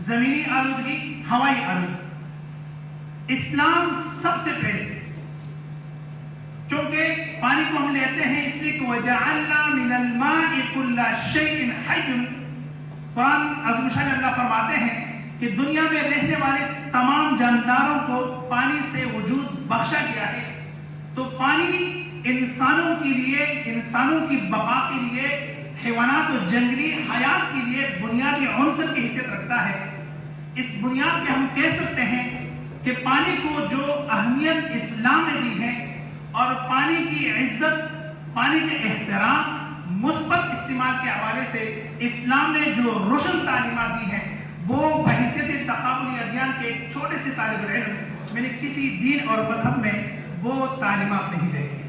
زمینی آلودگی، ہوائی آلودگی. اسلام سب سے پہلے چونکہ پانی کو ہم لیتے ہیں اس لیے کہ وَجَعَلْنَا مِنَ الْمَاءِ كُلَّ شَيْءٍ حَيٍّ. قرآن عظیم شان اللہ فرماتے ہیں کہ دنیا میں رہنے والے تمام جانداروں کو پانی سے وجود بخشا گیا ہے. تو پانی انسانوں کے لیے، انسانوں کی بقا کے لیے، حیوانات و جنگلی حیات کے لیے بنیادی عنصر کی حیثیت رکھتا ہے. اس بنیاد پہ ہم کہہ سکتے ہیں کہ پانی کو جو اہمیت اسلام نے دی ہے اور پانی کی عزت، پانی کے احترام، مثبت استعمال کے حوالے سے اسلام نے جو روشن تعلیمات دی ہیں وہ بحیثیت تقابلی ادیان کے ایک چھوٹے سے طالب علم میں نے کسی دین اور مذہب میں وہ تعلیمات نہیں دیکھی.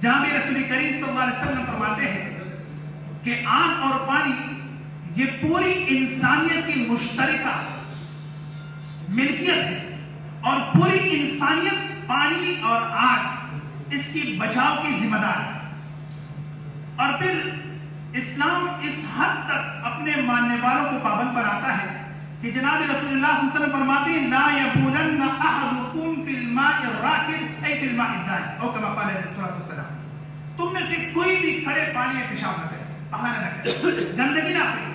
جہاں بھی رسول کریم صلی اللہ علیہ وسلم فرماتے ہیں کہ آگ اور پانی یہ پوری انسانیت کی مشترکہ ملکیت ہے اور پوری انسانیت پانی اور آگ اس کی بچاؤ کی ذمہ دار ہے. اور پھر اسلام اس حد تک اپنے ماننے والوں کو پابند بناتا ہے کہ جناب رسول اللہ صلی اللہ علیہ وسلم فرماتے ہیں لا یبولن احدکم فی الماء الراکد ای فی الماء الدائم او کما قال علیہ الصلوۃ والسلام. تم میں سے کوئی بھی کھڑے پانی میں پیشاب نہ کرے، بہانا نہ کرے، گندگی نہ کرے.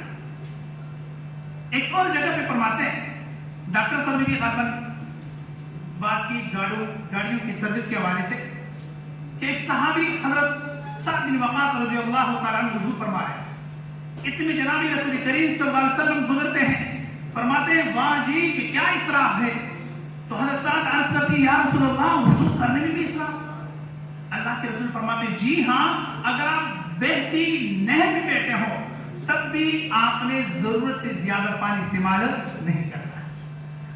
ایک اور جگہ پہ فرماتے ہیں ڈاکٹر صاحب نے بھی غالباً بات کی گاڑیوں کی سروس کے حوالے سے کہ ایک صحابی حضرت سعد بن وقاص رضی اللہ تعالیٰ عنہ وضو فرما رہے ہیں. اتنے میں جناب رسول کریم صلی اللہ علیہ وسلم گزرتے ہیں، فرماتے ہیں واہ جی یہ کیا اسراف ہے. تو حضرت سعد عرض کرتی یا رسول اللہ وضو کرنے میں بھی اسراف؟ اللہ کے رسول فرماتے ہیں جی ہاں، اگر آپ بہتی نہر میں بیٹھے ہوں تب بھی آپ نے ضرورت سے زیادہ پانی استعمال نہیں کرنا.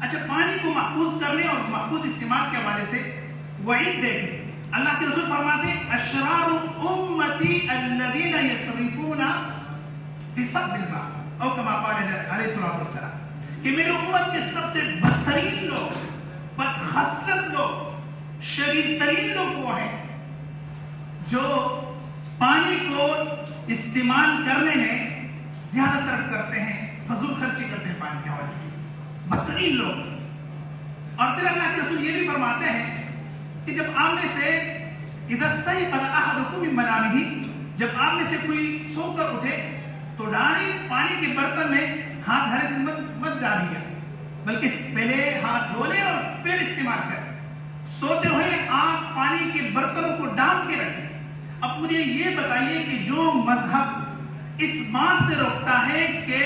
اچھا، پانی کو محفوظ کرنے اور محفوظ استعمال کے حوالے سے وعید دیکھیں. اللہ کے رسول فرماتے ہیں اشرار امتی الذین یصرفون فی صب الماء او کما قال علیہ الصلوۃ والسلام کہ میری امت کے سب سے بدترین لوگ، بدخصلت لوگ، شریر ترین لوگ وہ ہیں جو پانی کو استعمال کرنے میں زیادہ صرف کرتے ہیں، فضول خرچی کرتے ہیں پانی کے حوالے سے، بدترین لوگ. اور پھر اللہ کے رسول یہ بھی فرماتے ہیں کہ جب آپ میں سے اذا استيقظ احدكم من منامه، جب آپ میں سے کوئی سو کر اٹھے تو ڈائریکٹ پانی کے برتن میں ہاتھ دھرے مت ڈالیے، بلکہ پہلے ہاتھ دھو لیں اور پھر استعمال کریں. سوتے ہوئے آپ پانی کے برتنوں کو ڈال کے رکھیں. اب مجھے یہ بتائیے کہ جو مذہب اس بات سے روکتا ہے کہ